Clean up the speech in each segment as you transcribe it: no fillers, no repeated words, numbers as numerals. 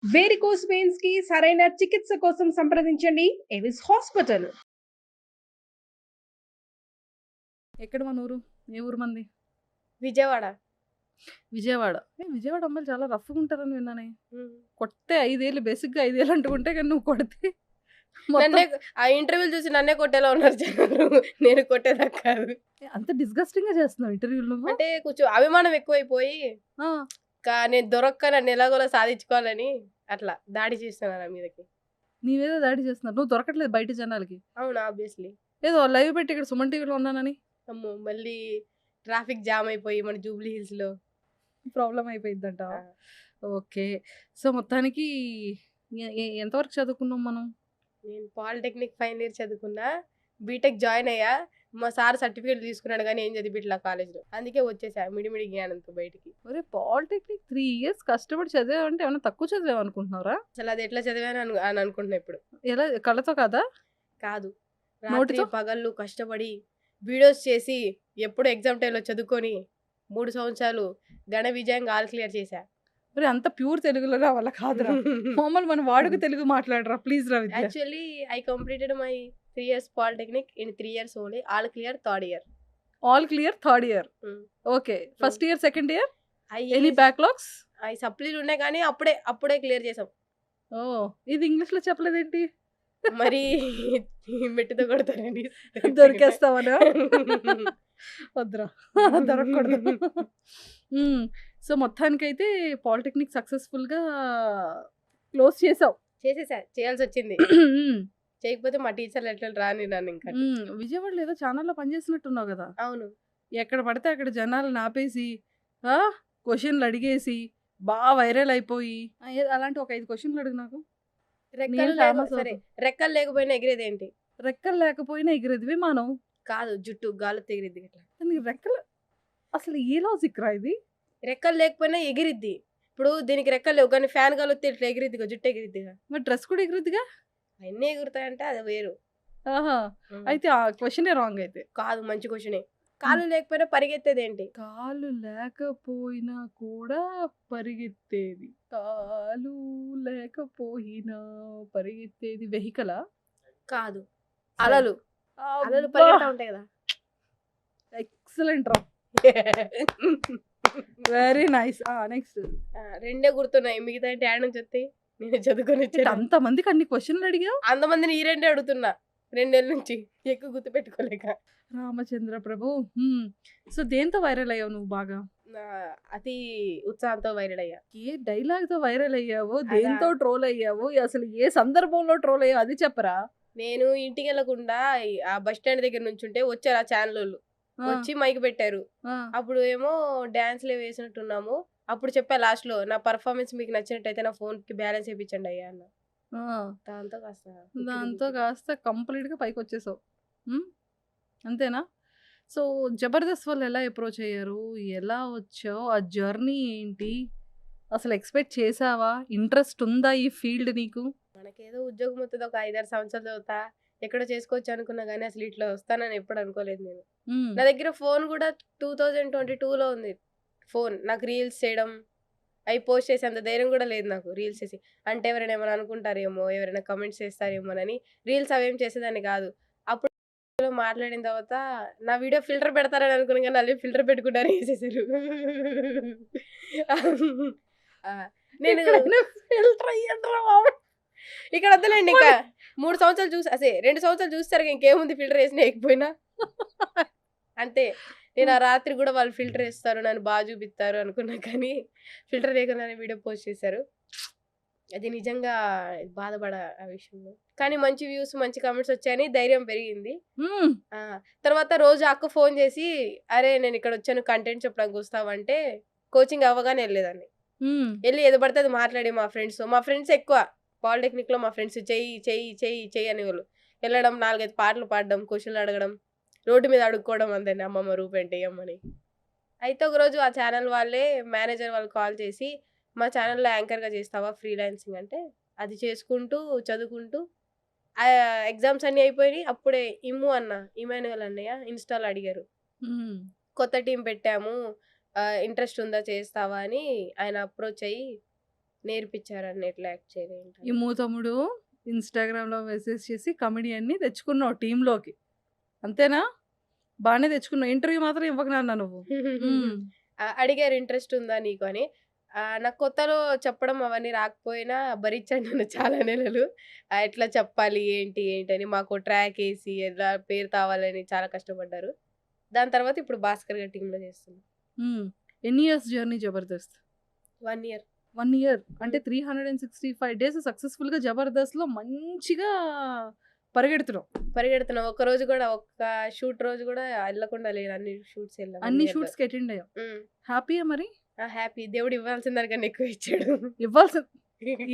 Varicose veins కి సరైన చికిత్స కోసం సంప్రదించండి ఎవిస్ హాస్పిటల్. ఎక్కడ మన ఊరు? ఏ ఊరు మంది? విజయవాడ. విజయవాడ. విజయవాడ అమ్మాయిలు చాలా రఫ్‌గా ఉంటారని విన్నానే. హ్మ్. కొడితే 5 ఏళ్ళు బేసిక్‌గా 5 ఏళ్ళు అంటుకుంటే కానీ నువ్వు కొడితే నన్నే మొత్తం ఆ ఇంటర్వ్యూలు చూసి నన్నే కొట్టేలా ఉన్నారు జనాలు. నేను కొట్టేదాకా కాదు. అంత డిస్‌గస్టింగ్‌గా చేస్తున్నావు ఇంటర్వ్యూలు నువ్వు? అంటే కొంచెం అభిమానం ఎక్కువైపోయి ఆ! నేను దొరక్క నన్ను ఎలాగోలా సాధించుకోవాలని అట్లా దాడి చేస్తున్నా నా మీదకి. నీ మీద దాడి చేస్తున్నారు. నువ్వు దొరకట్లేదు బయట జనాలకి. అవును. ఆబ్వియస్‌లీ. ఏదో లైవ్ పెట్టి ఇక్కడ సుమన్ టీవీలో ఉన్నానని అమ్మో! మళ్ళీ ట్రాఫిక్ జామ్ అయిపోయి మన జూబ్లీ హిల్స్‌లో. ప్రాబ్లమ్ అయిపోయిద్దంట. ఆ! ఓకే. సో, మొత్తానికి ఎంతవరకు చదువుకున్నాం మనం? నేను పాలిటెక్నిక్ ఫైనల్ ఇయర్ చదువుకున్నా. బీటెక్ జాయిన్ అయ్యా. మా సార్ సర్టిఫికేట్ తీసుకున్నాడు గానీ ఏం చదివిపిట్లా కాలేజ్‌లో. అందుకే వచ్చేసా మిడిమిడి జ్ఞానంతో బయటికి. ఒరేయ్! పాలిటెక్నిక్ 3 ఇయర్స్ కష్టపడి చదివావంటే ఏమన్నా తక్కువ చదివావనుకుంటున్నావురా? అసలు అది ఎట్లా చదివాను అని అనుకుంటున్నా ఇప్పుడు. ఎలా కళ్ళతో కాదా? కాదు. రాత్రి నోటితో? పగళ్ళు కష్టపడి వీడియోస్ చేసి ఎప్పుడు ఎగ్జామ్ టైమ్‌లో చదువుకొని 3 సంవత్సరాలు ఘన విజయంగా ఆల్ క్లియర్ చేశా. ఒరేయ్! అంత ప్యూర్ తెలుగులో నా వల్ల కాదురా. మామూలు మన వాడుక తెలుగు మాట్లాడరా ప్లీజ్ రా Vidya. Actually I completed my 3 years polytechnic in 3 years only. All clear third year. All clear third year. Hmm. Okay. First year, second year any అయ్యి బ్యాక్‌లాగ్స్? అయి సప్లీలు ఉన్నాయి కానీ అప్పుడే క్లియర్ చేసాం. ఓహ్! ఇది ఇంగ్లీష్‌లో చెప్పలేదేంటి? మరి మెట్టుతో కొడతారండి. దొరికేస్తావనా? వద్దురా. దొరకకూడదు. హ్మ్. సో, మొత్తానికైతే పాలిటెక్నిక్ సక్సెస్‌ఫుల్‌గా క్లోజ్ చేసావు. చేసేసా. చేయాల్సొచ్చింది. హ్మ్. చేయకపోతే మా టీచర్లు ఎట్లా రాని నన్ను ఇంకా. విజయవాడలో ఏదో ఛానెల్‌లో పనిచేస్తున్నట్టున్నావు గదా! అవును. ఎక్కడ పడితే అక్కడ జనాలను ఆపేసి ఆ! క్వెషన్‌లు అడిగేసి వైరల్ అయిపోయి అలాంటి ఒక 5 క్వెషన్‌లు అడుగు నాకు. నేను ఫేమస్ సరే అవుతా. రెక్కలు లేకపోయినా ఎగిరేదేంటి? రెక్కలు లేకపోయినా ఎగిరేది విమానం. కాదు జుట్టు గాలితో ఎగిరిద్ది ఇట్లా. నీకు రెక్కలు అసలు ఏ లాజిక్ రా ఇది? రెక్కలు లేకపోయినా ఎగిరిద్ది. ఇప్పుడు దీనికి రెక్కలు లేవు కానీ ఫ్యాన్ గాలొత్తే ఇట్లా ఎగిరిద్దిగా, జుట్టు ఎగిరిద్దిగా. మరి డ్రెస్ కూడా ఎగురుద్దిగా? అన్నీ ఎగురుతాయంటే అది వేరు. ఆహా! అయితే ఆ క్వెషనే రాంగ్ అయితే. కాదు మంచి క్వెషనే. కాళ్ళు లేకపోయినా పరిగెత్తేదేంటి? కాళ్ళు లేకపోయినా కూడా పరిగెత్తేది. కాలు లేకపోయినా పరిగెత్తేది వెహికలా? కాదు. అలలు. అలలు అబ్బా! పరిగెడతా ఉంటాయి కదా. ఎక్సలెంట్ రా. Very nice. నెక్స్ట్. రెండే గుర్తున్నాయి. మిగతా యాడ్ నుంచి వస్తాయి. నేను చదువుకొని వచ్చాను. అంతమందికి అన్ని క్వెషన్‌లు అడిగావు? అంతమందిని ఈ రెండే అడుగుతున్నా 2 నెలల నుంచి. ఎక్కువ గుర్తుపెట్టుకోలేక. రామచంద్ర ప్రభు. సో, దేంతో వైరల్ అయ్యావు నువ్వు బాగా? నా అతి ఉత్సాహంతో వైరల్ అయ్యా. ఏ డైలాగ్‌తో వైరల్ అయ్యావో, అదా? దేంతో ట్రోల్ అయ్యావో, అసలు ఏ సందర్భంలో ట్రోల్ అయ్యావో అది చెప్పరా? నేను ఇంటికెళ్ళకుండా ఆ బస్ స్టాండ్ దగ్గర నుంచుంటే వచ్చారు ఆ ఛానలోళ్ళు. ఆ! వచ్చి మైక్ పెట్టారు. ఆ! అప్పుడు ఏమో డాన్స్‌లే వేసినట్టున్నాము. అప్పుడు చెప్పా లాస్ట్‌లో నా పెర్ఫార్మన్స్ మీకు నచ్చినట్టయితే నా ఫోన్‌కి బ్యాలెన్స్ ఏపిచ్చండి అయ్యా అన్న. ఆ! దాంతో కాస్త దాంతో కాస్త కంప్లీట్‌గా పైకొచ్చేసావు. హ్మ్. అంతేనా? సో, 'జబర్దస్త్' వాళ్ళు ఎలా అప్రోచ్ అయ్యారు? ఎలా వచ్చావు? ఆ జర్నీ ఏంటి? అసలు ఎక్స్‌పెక్ట్ చేసావా? ఇంట్రెస్ట్ ఉందా ఈ ఫీల్డ్ నీకు? మనకేదో ఉద్యోగం వత్తది ఒక 5, 6 సంవత్సరాలు చదువుతా. ఎక్కడో చేసుకోవచ్చు అనుకున్నా గానీ అసలు ఇట్లా వస్తానని ఎప్పుడు అనుకోలేదు నేను. హ్మ్. నా దగ్గర ఫోన్ కూడా 2022లో ఉంది. ఫోన్. నాకు రీల్స్ చేయడం, అయి పోస్ట్ చేసేంత ధైర్యం కూడా లేదు నాకు రీల్స్ చేసి. అంటే ఎవరైనా ఏమైనా అనుకుంటారేమో, ఎవరైనా కామెంట్స్ చేస్తారేమోనని రీల్స్ అవేం చేసేదాన్ని కాదు. అప్పుడు మాట్లాడిన తర్వాత నా వీడియో ఫిల్టర్ పెడతారని అనుకున్నా గానీ ఆళ్ళు ఫిల్టర్ పెట్టకుండానే ఏసేసారు. ఆ! నేను ఎక్కడైనా ఫిల్టర్ అయ్యండ్రా బాబు. ఇక్కడ వద్దులేండి ఇంకా 3 సంవత్సరాలు చూసి 2 సంవత్సరాలు చూసేసరికి ఇంకేముంది ఫిల్టర్ ఏసినా ఎయకపోయినా. అంతే. నేను ఆ రాత్రి గూడా వాళ్ళు ఫిల్టర్ ఏస్తారు, నన్ను చూపిత్తారు అనుకున్నా కానీ ఫిల్టర్ లేకుండానే వీడియో పోస్ట్ చేశారు. అది నిజంగా బాధపడా ఆ విషయంలో. కానీ మంచి వ్యూస్, మంచి కామెంట్స్ వచ్చాయని ధైర్యం పెరిగింది. హ్మ్. తర్వాత రోజు అక్క ఫోన్ చేసి, "అరే! నేనిక్కడొచ్చాను కంటెంట్ చెప్పడానికి వస్తావా?" కోచింగ్ అవ్వగానే ఎళ్ళేదాన్ని. హ్మ్. ఎళ్లి ఏది పడితే అది మాట్లాడి మా ఫ్రెండ్స్‌తో. మా ఫ్రెండ్స్ ఎక్కువ. పాలిటెక్నిక్‌లో మా ఫ్రెండ్స్ చెయ్యి అనేవాళ్ళు. ఎళ్ళడం 4, 5 పాటలు పాడడం, క్వెషన్‌లు అడగడం, రోడ్డు మీద అడుక్కోవడం అందరిని అమ్మమ్మ రూపెంట్ ఇయ్యమని. అయితే ఒకరోజు ఆ ఛానల్ వాళ్ళే మేనేజర్ వాళ్ళు కాల్ చేసి, "మా ఛానల్‌లో యాంకర్‌గా చేస్తావా ఫ్రీలాన్సింగ్" అంటే, అది చేసుకుంటూ, చదువుకుంటూ ఎగ్జామ్స్ అన్నీ అయిపోయినాయి. అప్పుడే ఇమాన్యుయల్ అన్నయ్య ఇన్‌స్టాలో అడిగారు. హ్మ్. కొత్త టీమ్ పెట్టాము. ఇంట్రెస్ట్ ఉందా చేస్తావా అని ఆయన అప్రోచ్ అయ్యి నేర్పించారని ఎట్లా యాక్ట్ చేయాలి ఈ ఏంటని. మూతమ్ముడు ఇన్‌స్టాగ్రామ్‌లో మెసేజ్ చేసి కమెడియన్‌ని తెచ్చుకున్నావు టీమ్‌లోకి. అంతేనా? బానే తెచ్చుకున్నావు. ఇంటర్వ్యూ మాత్రం ఇవ్వకు నాన్న నువ్వు. హ్మ్. అడిగారు ఇంట్రెస్ట్ ఉందా నీకు అని. నాకు కొత్తలో చెప్పడం అవన్నీ రాకపోయినా భరించాను నేను చాలా నెలలు. ఎట్లా చెప్పాలి ఏంటి ఏంటని మాకు ట్రాక్ ఏసి ఎలా పేరు తావాలని చాలా కష్టపడ్డారు. దాని తర్వాత ఇప్పుడు భాస్కర్ గారి టీమ్‌లో చేస్తున్నా. హ్మ్. ఎన్ని years journey Jabardasth? 1 year. 1 year. అంటే హ్మ్. 365 డేస్ సక్సెస్‌ఫుల్‌గా జబర్దస్త్‌లో మంచిగా పరిగెడుతున్నావు. పరిగెడుతున్నా. ఒక్కరోజు కూడా ఒక్క షూట్ రోజు కూడా ఎళ్ళకుండా లేను. అన్ని షూట్స్ ఎళ్ళా 1 అన్ని ఇయర్‌లో. షూట్స్‌కి అటెండ్ అయ్యావు. హ్మ్. హ్యాపీయా మరి? హ్యాపీ. దేవుడు ఇవ్వాల్సిన దానికన్నా ఎక్కువ ఇచ్చాడు. ఇవ్వాల్సిన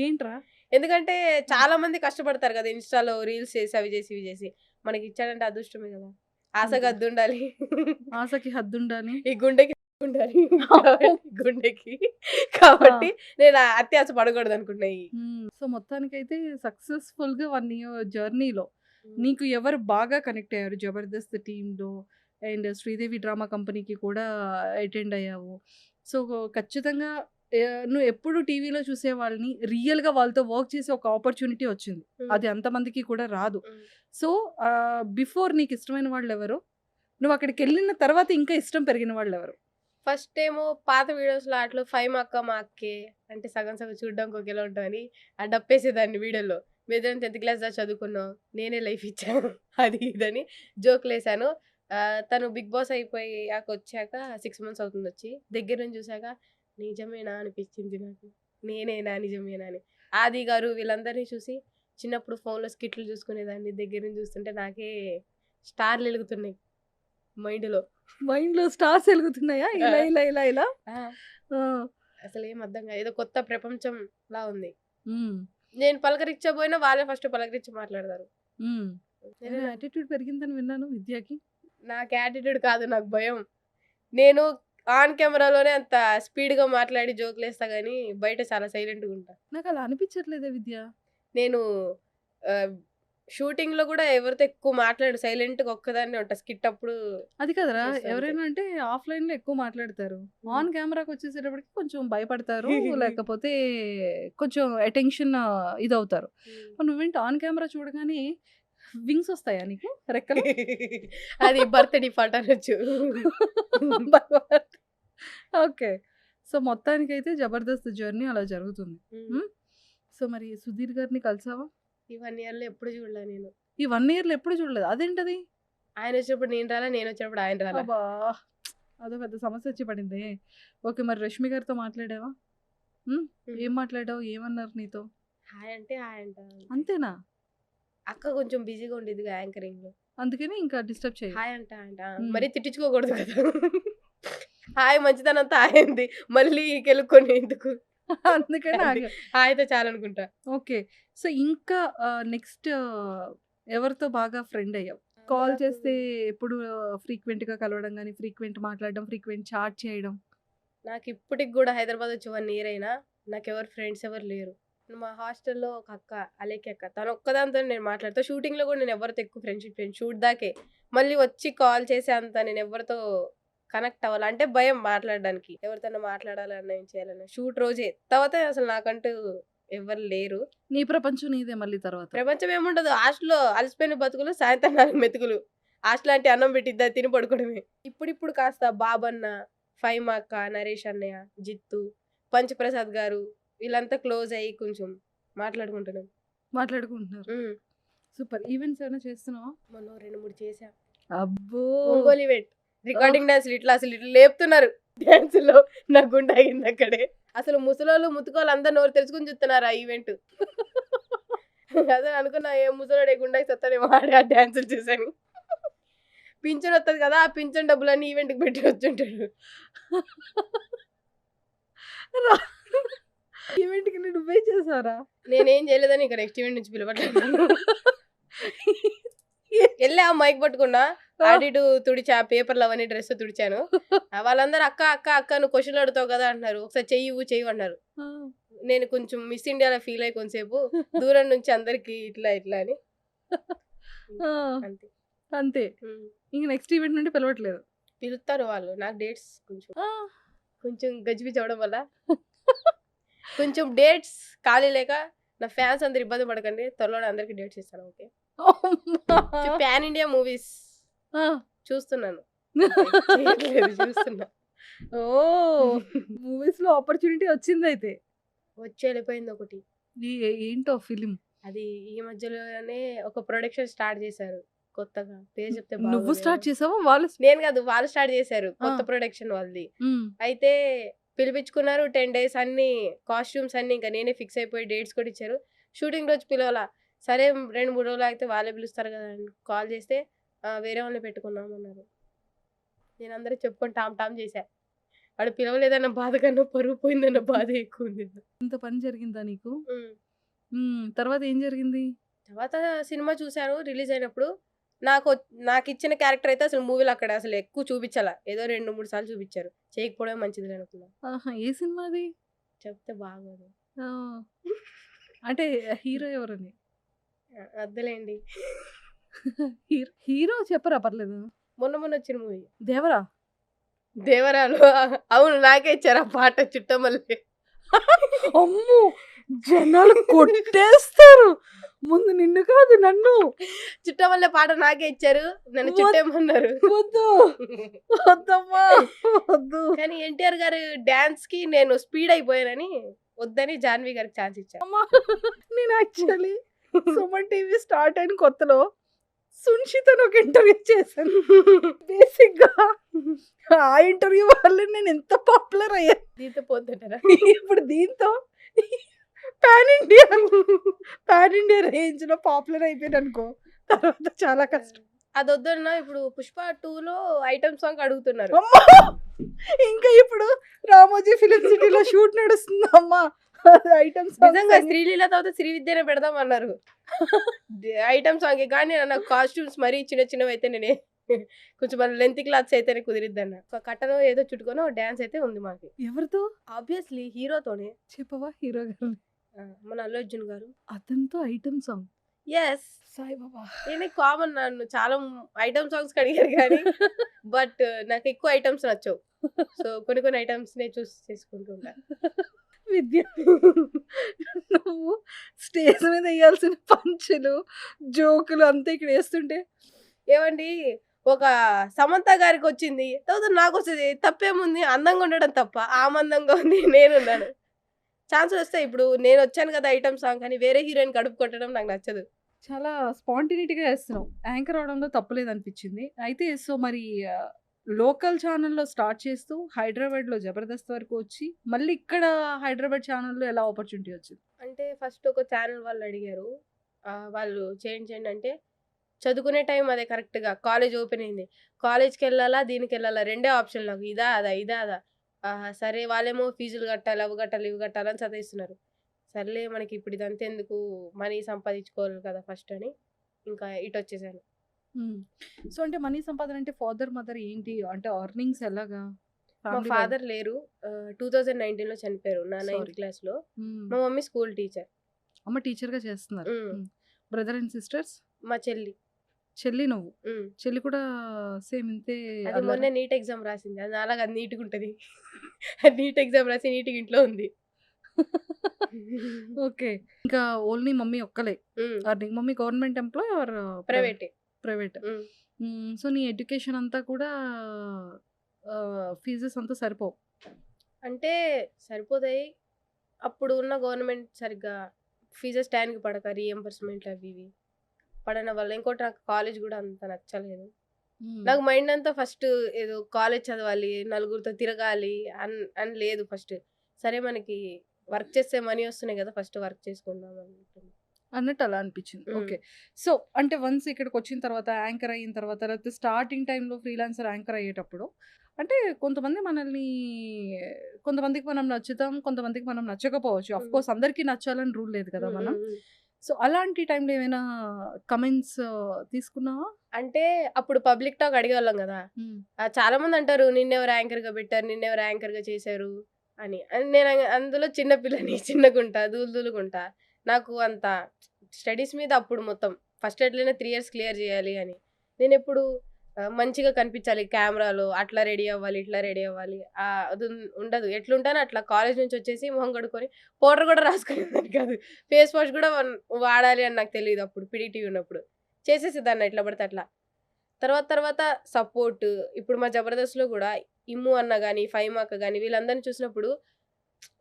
ఏంట్రా? ఎందుకంటే హ్మ్. చాలా మంది కష్టపడతారు కదా! ఇన్‌స్టాలో రీల్స్ చేసి, అవి చేసి, ఇవి చేసి. మనకి ఇచ్చాడంటే అదృష్టమే కదా! ఆశకు అంతే. హద్దుండాలి. ఆశకి హద్దుండాలి. ఈ గుండెకి ఉండాలి. అబ్బో! గుండెకి. ఆ! కాబట్టి నేను అత్యాశ పడకూడదనుకుంటున్నా సో, మొత్తానికైతే సక్సెస్‌ఫుల్‌గా 1 ఇయర్ జర్నీలో హ్మ్. నీకు ఎవరు బాగా కనెక్ట్ అయ్యారు జబర్దస్త్ టీమ్‌లో? అండ్ శ్రీదేవి డ్రామా కంపెనీకి కూడా అటెండ్ అయ్యావు. సో, ఖచ్చితంగా నువ్వు ఎప్పుడు టీవీలో చూసేవాళ్ళని రియల్‌గా వాళ్ళతో వర్క్ చేసే ఒక ఆపర్చునిటీ వచ్చింది. హ్మ్. అది అంతమందికి కూడా రాదు. హ్మ్. సో, బిఫోర్ నీకు ఇష్టమైన వాళ్ళెవరు? నువ్వు అక్కడికెళ్ళిన తర్వాత ఇంకా ఇష్టం పెరిగిన వాళ్ళెవరు? ఫస్ట్ ఏమో పాత వీడియోస్‌లో ఆటిలో 'ఫై మా అక్క మా అక్కే' అంటే సగం సగం చూడడానికి ఒకేలా ఉంటామని డప్పేసేదాన్ని వీడియోలో. మేమిద్దరం 10థ్ క్లాస్ దాకా చదువుకున్నాం. నేనే లైఫ్ ఇచ్చా అది ఇదని జోకులేసాను. తను 'బిగ్ బాస్' అయిపోయాకొచ్చాక 6 మంత్స్ అవుతుందొచ్చి. దగ్గర నుంచి చూసాక నిజమేనా అనిపించింది నాకు. నేనేనా నిజమేనా అని. 'ఆది' గారు వీళ్ళందరిని చూసి చిన్నప్పుడు ఫోన్‌లో స్కిట్‌లు చూసుకునేదాన్ని. దగ్గర నుంచి చూస్తుంటే నాకే స్టార్‌లెలుగుతున్నాయి మైండ్‌లో. మైండ్‌లో స్టార్స్ ఎలుగుతున్నాయా? ఆ! ఇలా. ఆ! ఆ! అసలేం అర్థం కాదు. ఏదో కొత్త ప్రపంచంలా ఉంది. హ్మ్. నేను పలకరించబోయినా వాళ్ళే ఫస్ట్ పలకరించి మాట్లాడతారు. హ్మ్. ఏదో నేను యాటిట్యూడ్ పెరిగిందని విన్నాను విద్యకి. నాకు యాటిట్యూడ్ కాదు నాకు భయం. నేను ఆన్ కెమెరాలోనే అంత స్పీడ్‌గా మాట్లాడి జోకులేస్తా గానీ, బయట చాలా సైలెంట్‌గా ఉంటా. నాకలా అనిపించట్లేదే విద్య. నేను ఆహ్, షూటింగ్‌లో గూడా ఎవరితో ఎక్కువ మాట్లాడను. సైలెంట్‌గా ఒక్కదాన్నే ఉంటా. స్కిట్ అప్పుడు అది కాదురా! చేస్తా అంతే. ఎవరైనా అంటే ఆఫ్‌లైన్‌లో ఎక్కువ మాట్లాడతారు. హ్మ్. ఆన్ కెమెరాకొచ్చేసేటప్పటికి కొంచెం భయపడతారు. లేకపోతే కొంచెం అటెన్షన్ ఇదవుతారు. హ్మ్. మరి నువ్వేంటి ఆన్ కెమెరా చూడగానే వింగ్స్ వస్తాయా నీకు రెక్కలు? అది బర్త్ డిఫాల్ట్ అనొచ్చు. ఓకే. సో, మొత్తానికైతే జబర్దస్త్ జర్నీ అలా జరుగుతుంది. హ్మ్. హ్మ్. సో, మరి సుధీర్ గారిని కలిసావా? ఈ 1 ఇయర్‌లో ఎప్పుడు చూడలే నేను. ఈ 1 ఇయర్‌లో ఎప్పుడు చూడలేదా? అదేంటది? ఆయనొచ్చినప్పుడు నేను రాలా, నేనొచ్చినప్పుడు ఆయన రాలా. అబ్బా! అదో పెద్ద సమస్యొచ్చి పడిందే. ఓకే. మరి రష్మి గారితో మాట్లాడావా? హ్మ్. హ్మ్. ఏం మాట్లాడావు? ఏమన్నారు నీతో? హాయ్ అంటే హాయ్ అంట అంతే. అంతేనా? అక్క కొంచెం బిజీగా ఉండిద్దిగా యాంకరింగ్‌లో. అందుకని ఇంకా డిస్టర్బ్ చేయవు. హాయ్ అంట అంట. హ్మ్. మరీ తిట్టించుకోకూడదు కదా! హాయ్ మంచితనంతో హాయ్ అంది. మళ్ళీ కెలుక్కొని ఎందుకు? అందుకని అంతే. ఆగా. హాయ్‌తో చాలనుకుంటా. ఓకే. సో, ఇంకా నెక్స్ట్ ఎవరితో బాగా ఫ్రెండ్ అయ్యావు? కాల్ నాకు చేస్తే ఎప్పుడు ఫ్రీక్వెంట్‌గా కలవడం గాని, ఫ్రీక్వెంట్ మాట్లాడడం, ఫ్రీక్వెంట్ చాట్ చేయడం. నాకిప్పటికి గూడా హైదరాబాద్ వచ్చి 1 ఇయర్ అయినా నాకెవరు ఫ్రెండ్స్ ఎవరు లేరు. మా హాస్టల్‌లో ఒక అక్క అలేఖ్య అక్క. తనొక్కదానితోనే నేను మాట్లాడతా. షూటింగ్‌లో గూడా నేను ఎవరితో ఎక్కువ ఫ్రెండ్‌షిప్ చేయను. షూట్ దాకే. మళ్ళీ వచ్చి కాల్ చేసే అంత నేను ఎవరితో కనెక్ట్ అవ్వల. అంటే భయం మాట్లాడడానికి. ఎవరితోనా మాట్లాడాలన్నా, ఏం చేయాలన్నా. షూట్ రోజే. తర్వాత అసలు నాకంటూ ఎవ్వరు లేరు. నీ ప్రపంచం నీదే మళ్ళీ తర్వాత. ప్రపంచం ఏముండదు. హాస్టల్‌లో అలసిపోయిన బతుకులు, సాయంత్రం 4 మెతుకులు. హాస్టల్ అంటే అన్నం పెట్టిద్దా తిని పడుకోవడమే. ఇప్పుడిప్పుడు కాస్త బాబన్న, ఫైమా అక్క, నరేష్ అన్నయ్య, జిత్తు, పంచప్రసాద్ గారు వీళ్ళంతా క్లోజ్ అయ్యి కొంచెం మాట్లాడుకుంటున్నాం. మాట్లాడుకుంటున్నారు. హ్మ్. సూపర్. ఈవెంట్స్ ఏమైనా చేస్తున్నావా? మొన్న 2, 3 చేశా. అబ్బో! ఒంగోలు ఈవెంట్. ఓహ్! రికార్డింగ్ డాన్స్‌లు అసలు ఇట్లా లేపుతున్నారు. డాన్సుల్లో నా గుండె ఆగిందక్కడే. అసలు ముసలోళ్ళు, ముతుకోళ్ళు అందరూ నోరు తెరుచుకొని చూస్తున్నారు ఆ ఈవెంట్. అదే అనుకున్నా ఏ ముసలోడు ఏ గుండాకి సత్తాడేమో ఆడే ఆ డాన్సులు చూసాను. పింఛన్ వస్తది కదా! ఆ పింఛన్ డబ్బులన్నీ ఈవెంట్‌కి పెట్టి వచ్చుంటాడు. రా ఈవెంట్‌కి నువ్వే చేసావురా? నేనేం చేయలేదని ఇంక నెక్స్ట్ ఈవెంట్ నుంచి పిలవట్లేదు నన్ను. ఎళ్ళా మైక్ పట్టుకున్నా. ఆ! అటు ఇటు తుడిచా. పేపర్‌లు అవన్నీ డ్రెస్‌తో తుడిచాను. వాళ్ళందరూ "అక్క, అక్క, అక్క నువ్వు క్వెషన్‌లు అడుగుతావు కదా!" అంటున్నారు. "ఒకసారి చెయ్యివ్వు, చెయ్యివ్వు" అన్నారు. ఆ! నేను కొంచెం మిస్ ఇండియా‌లా ఫీల్ అయ్యి కొంసేపు దూరం నుంచి అందరికి ఇట్లా ఇట్లా అని. ఆ! అంతే. అంతే. హ్మ్. ఇంక నెక్స్ట్ ఈవెంట్ నుండి పిలవట్లేదు. పిలుస్తారు వాళ్ళు. నాకు డేట్స్ కొంచెం ఆ! కొంచెం గజిబిజి అవ్వడం వల్ల కొంచెం డేట్స్ ఖాళీ లేక నా ఫ్యాన్స్ అందరు ఇబ్బంది పడకండి, త్వరలోనే అందరికి డేట్స్ ఇస్తాను. ఓకే, ప్యాన్ ఇండియా మూవీస్ చూస్తున్నాను. చూస్తున్నా. ఓ మూవీస్ లో ఆపర్చునిటీ వచ్చింది అయితే. వచ్చి వెళ్ళిపోయింది ఒకటి. ఏంటో ఫిలిం? అది ఈ మధ్యలోనే ఒక ప్రొడక్షన్ స్టార్ట్ చేశారు కొత్తగా. పేరు చెప్తే నువ్వు బాగోదేమో. స్టార్ట్ చేసావా? వాళ్ళు నేను కాదు, వాళ్ళు స్టార్ట్ చేశారు, కొత్త ప్రొడక్షన్ వాళ్ళది. అయితే పిలిపించుకున్నారు 10 days, అన్ని కాస్ట్యూమ్స్ అన్ని ఇంకా నేనే ఫిక్స్ అయిపోయి డేట్స్ కూడా ఇచ్చారు. షూటింగ్ రోజు పిలవాలా, సరే 2-3 రోజులు అయితే వాళ్ళే పిలుస్తారు కదా అని కాల్ చేస్తే వేరే వాళ్ళని పెట్టుకున్నాం అన్నారు. నేను అందరూ చెప్పుకొని టామ్ చేశా. వాడు పిలవలేదన్న బాధ కన్నా పరువు పోయిందన్న బాధ ఎక్కువ ఉంది. ఇంత పని జరిగిందా నీకు? తర్వాత ఏం జరిగింది? తర్వాత సినిమా చూశాను రిలీజ్ అయినప్పుడు. నాకు ఇచ్చిన క్యారెక్టర్ అయితే అసలు మూవీలో అక్కడ అసలు ఎక్కువ చూపించాల, ఏదో 2-3 సార్లు చూపించారు. చేయకపోవడం మంచిది అనుకున్నా. ఏ సినిమా అది? చెప్తే బాగోదు. అంటే హీరో ఎవరని? వద్దులేండి. హీరో చెప్పరా, పర్లేదు. మొన్న వచ్చిన మూవీ దేవరా. దేవరాలు. అవును, నాకే ఇచ్చారు ఆ పాట, చుట్టమల్లి. అమ్మో, జనాలు కొట్టేస్తారు. ముందు నిన్ను కాదు నన్ను. చుట్టమల్లె పాట నాకే ఇచ్చారు, నన్ను చుట్టేమన్నారు. వద్దు వద్దమ్మా వద్దు. కానీ ఎన్టీఆర్ గారు డాన్స్ కి నేను స్పీడ్ అయిపోయానని వద్దని జాన్వి గారికి ఛాన్స్ ఇచ్చాను. అమ్మా, నేను యాక్చువల్లీ సుమన్ టీవీ స్టార్ట్ అయిన కొత్తలో సున్షితను ఒక ఇంటర్వ్యూ చేశాను. బేసిక్ గా ఆ ఇంటర్వ్యూ వల్ల నేను ఎంత పాపులర్ అయ్యాను. దీంతో పోతుంటారా? ఇప్పుడు దీంతో పాన్ ఇండియా రేంజ్ లో పాపులర్ అయిపోయాను అనుకో. తర్వాత చాలా కష్టం. అది వద్దన్నా ఇప్పుడు పుష్ప 2లో ఐటమ్ సాంగ్ అడుగుతున్నారు. అమ్మా, ఇంకా ఇప్పుడు రామోజీ ఫిలిం సిటీలో షూట్ నడుస్తుంది అమ్మా. ఐటమ్ నిజంగా శ్రీలీల తర్వాత శ్రీ విద్యనే పెడదాం అన్నారు ఐటమ్ సాంగ్. కానీ నాకు కాస్ట్యూమ్స్ మరీ చిన్నవి అయితే నేనే కొంచెం మన లెంత్ క్లాత్స్ అయితేనే కుదిరిద్ది అన్న. ఒక కట్టను ఏదో చుట్టుకొని డాన్స్ అయితే ఉంది మాకు. ఎవరితో? ఆబ్వియస్లీ హీరోతోనే. చెప్పవా హీరో గారు? మన అల్లు అర్జున్ గారు. అతనితో ఐటమ్ సాంగ్? ఎస్. సాయిబాబా. నేను కామన్, నన్ను చాలా ఐటమ్ సాంగ్స్ అడిగారు కానీ బట్ నాకు ఎక్కువ ఐటమ్స్ నచ్చవు. సో కొన్ని ఐటమ్స్ నే చూస్ చేసుకుంటుంటా. విద్య, నువ్వు స్టేజ్ మీద వేయాల్సిన పంచులు జోకులు అంతా ఇక్కడ వేస్తుంటే ఏమండి, ఒక సమంత గారికి వచ్చింది, తర్వాత నాకు వస్తుంది, తప్పేముంది? అందంగా ఉండడం తప్ప? ఆమందంగా ఉంది, నేనున్నాను. ఛాన్సులు వస్తాయి. ఇప్పుడు నేను వచ్చాను కదా ఐటమ్ సాంగ్ అని వేరే హీరోయిన్ కడుపు కొట్టడం నాకు నచ్చదు. చాలా స్పాంటినిటీగా వేస్తున్నావు. యాంకర్ అవడంలో తప్పలేదు అనిపించింది. అయితే సో మరి లోకల్ ఛానల్లో స్టార్ట్ చేస్తూ హైదరాబాద్లో జబర్దస్త్ వరకు వచ్చి మళ్ళీ ఇక్కడ హైదరాబాద్ ఛానల్లో ఎలా ఆపర్చునిటీ వచ్చింది? అంటే ఫస్ట్ ఒక ఛానల్ వాళ్ళు అడిగారు, వాళ్ళు చేయండి అంటే చదువుకునే టైం అదే కరెక్ట్గా కాలేజ్ ఓపెన్ అయింది. కాలేజ్కి వెళ్ళాలా దీనికి వెళ్ళాలా రెండే ఆప్షన్ నాకు, ఇదా అదా. సరే వాళ్ళేమో ఫీజులు కట్టాలి, అవి కట్టాలి ఇవి కట్టాలని చదివిస్తున్నారు. సర్లే మనకి ఇప్పుడు ఇదంతా ఎందుకు, మనీ సంపాదించుకోవాలి కదా ఫస్ట్ అని ఇంకా ఇటు వచ్చేసాను. సో అంటే మనీ సంపాదన అంటే ఫాదర్ మదర్ ఏంటి అంటే అర్నింగ్స్ ఎలాగా? మా ఫాదర్ లేరు, 2019లో చనిపోయారు నా 9th క్లాస్లో. మా మమ్మీ స్కూల్ టీచర్. అమ్మ టీచర్గా చేస్తున్నారు. Brother and sisters? మా చెల్లి. నువ్వు చెల్లి కూడా సేమ్ ఇంతే? అది మొన్న నీట్ ఎగ్జామ్ రాసింది, అది అలాగా అది నీట్గా ఉంటుంది. నీట్ ఎగ్జామ్ రాసి నీట్గా ఇంట్లో ఉంది. ఓకే, ఇంకా ఓన్లీ మమ్మీ ఒక్కలే earning. Mummy government employee or private? Private. So నీ ఎడ్యుకేషన్ అంతా కూడా ఫీజెస్ అంతా సరిపోవు అంటే? సరిపోతాయి. అప్పుడు ఉన్న గవర్నమెంట్ సరిగ్గా ఫీజెస్ టైంకి పడక రీఎంబర్స్మెంట్లు అవి ఇవి పడన వల్ల. ఇంకోటి నాకు కాలేజ్ కూడా అంత నచ్చలేదు. నాకు మైండ్ అంతా ఫస్ట్ ఏదో కాలేజ్ చదవాలి, నలుగురితో తిరగాలి అని లేదు. ఫస్ట్ సరే మనకి వర్క్ చేస్తే మనీ వస్తున్నాయి కదా, ఫస్ట్ వర్క్ చేసుకుందాం అన్నట్టు అలా అనిపించింది. ఓకే, సో అంటే వన్స్ ఇక్కడికి వచ్చిన తర్వాత యాంకర్ అయిన తర్వాత లేకపోతే స్టార్టింగ్ టైంలో ఫ్రీలాన్సర్ యాంకర్ అయ్యేటప్పుడు అంటే కొంతమందికి మనం నచ్చుతాం, కొంతమందికి మనం నచ్చకపోవచ్చు. అఫ్ కోర్స్ అందరికీ నచ్చాలని రూల్ లేదు కదా మనం. సో అలాంటి టైంలో ఏమైనా కమెంట్స్ తీసుకున్నావా? అంటే అప్పుడు పబ్లిక్ టాక్ అడిగేవాళ్ళం కదా, చాలా మంది అంటారు నిన్నెవరు యాంకర్గా పెట్టారు, నిన్నెవరు యాంకర్గా చేశారు అని. నేను అందులో చిన్నపిల్లని, చిన్నగుంటా, దూలుగుంటా. నాకు అంత స్టడీస్ మీద అప్పుడు మొత్తం ఫస్ట్ ఎట్లయినా 3 years క్లియర్ చేయాలి అని. నేను ఎప్పుడు మంచిగా కనిపించాలి కెమెరాలో, అట్లా రెడీ అవ్వాలి, ఇట్లా రెడీ అవ్వాలి. అది ఉండదు. ఎట్లుంటానో అట్లా కాలేజ్ నుంచి వచ్చేసి మొహం కడుక్కొని పౌడర్ కూడా రాసుకునేదాన్ని కాదు. ఫేస్ వాష్ కూడా వాడాలి అని నాకు తెలీదు అప్పుడు పీడీటీవీ ఉన్నప్పుడు. చేసేసేదాన్ని ఎట్లా పడితే అట్లా. తర్వాత సపోర్ట్ ఇప్పుడు మా జబర్దస్త్‌లో కూడా ఇమ్ము అన్న గాని, ఫైమా అక్క గాని వీళ్ళందరిని చూసినప్పుడు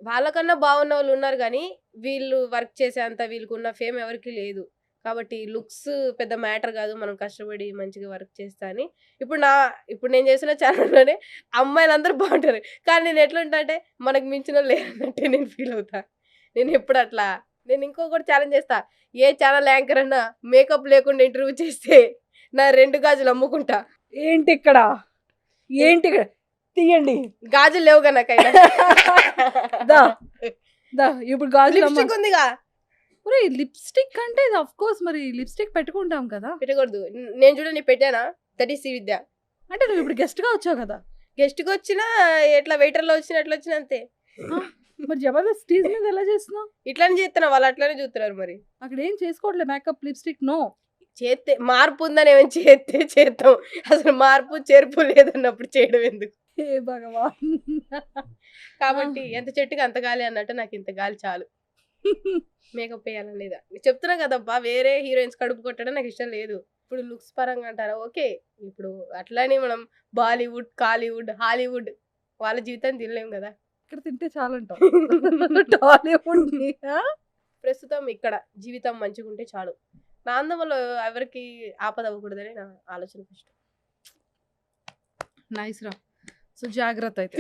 వాళ్ళకన్నా బాగున్న వాళ్ళు ఉన్నారు గానీ, వీళ్ళు వర్క్ చేసేంత వీళ్ళకున్న ఫేమ్ ఎవరికీ లేదు. కాబట్టి లుక్స్ పెద్ద మ్యాటర్ కాదు. మనం కష్టపడి మంచిగా వర్క్ చేస్తా అని ఇప్పుడు నేను చేసిన ఛానల్‌లోనే అమ్మాయిలందరూ బాగుంటారు. కానీ నేను ఎట్లుంటా అంటే మనకు మించినోళ్ళు లేరన్నట్టే నేను ఫీల్ అవుతా. నేను ఎప్పుడు అట్లా నేను ఇంకొకటి ఛాలెంజ్ చేస్తా. ఏ ఛానల్ యాంకర్ అన్నా మేకప్ లేకుండా ఇంటర్వ్యూ చేస్తే నా 2 గాజులు అమ్ముకుంటా. ఏంటి ఇక్కడ తీయండి గాజులు లేవుగా నాకైనా. దా దా ఇప్పుడు గాజులు లిప్స్టిక్ ఉందిగా ఒరే లిప్స్టిక్ అంటే ఇది ఆఫ్ కోర్స్ మరి లిప్స్టిక్ పెట్టుకుంటాం కదా. పెట్టకూడదు. నేను చూడండి పెట్టానా దట్ ఈస్ శ్రీవిద్య. అంటే నువ్వు ఇప్పుడు గెస్ట్ గా వచ్చావు కదా. గెస్ట్‌కి వచ్చినా ఎట్లా వెయిటర్‌లో వచ్చినా ఎట్లా వచ్చినా అంతే. మరి జబర్దస్త్ స్టేజ్ మీద ఎలా చేస్తున్నావు? ఇట్లానే చేస్తున్నా వాళ్ళు అట్లానే చూస్తున్నారు మరి. అక్కడ ఏం చేసుకోవట్లే మేకప్ లిప్స్టిక్ నో. చేస్తే మార్పు ఉందని ఏమైనా చేస్తే చేద్దాం. అసలు మార్పు చేర్పు లేదన్నప్పుడు చేయడం ఎందుకు? హే భగవాన్. కాబట్టి ఎంత చెట్టుకి అంత గాలి అన్నట్టు నాకు ఇంత గాలి చాలు. మేకప్ వేయాలనేదా చెప్తున్నా కదబ్బా. వేరే హీరోయిన్స్ కడుపు కొట్టడం నాకు ఇష్టం లేదు. ఇప్పుడు లుక్స్ పరంగా అంటారా ఓకే. ఇప్పుడు అట్లానే మనం బాలీవుడ్, కాలీవుడ్, హాలీవుడ్ వాళ్ళ జీవితాన్ని తినలేం కదా. ఇక్కడ తింటే చాలంటావు. టాలీవుడ్ ప్రస్తుతం ఇక్కడ జీవితం మంచిగా ఉంటే చాలు. నా అందం వల్ల ఎవరికి ఆపద అవ్వకూడదని నా ఆలోచన ఫస్ట్. నైస్ రా. సో జాగ్రత్త అయితే.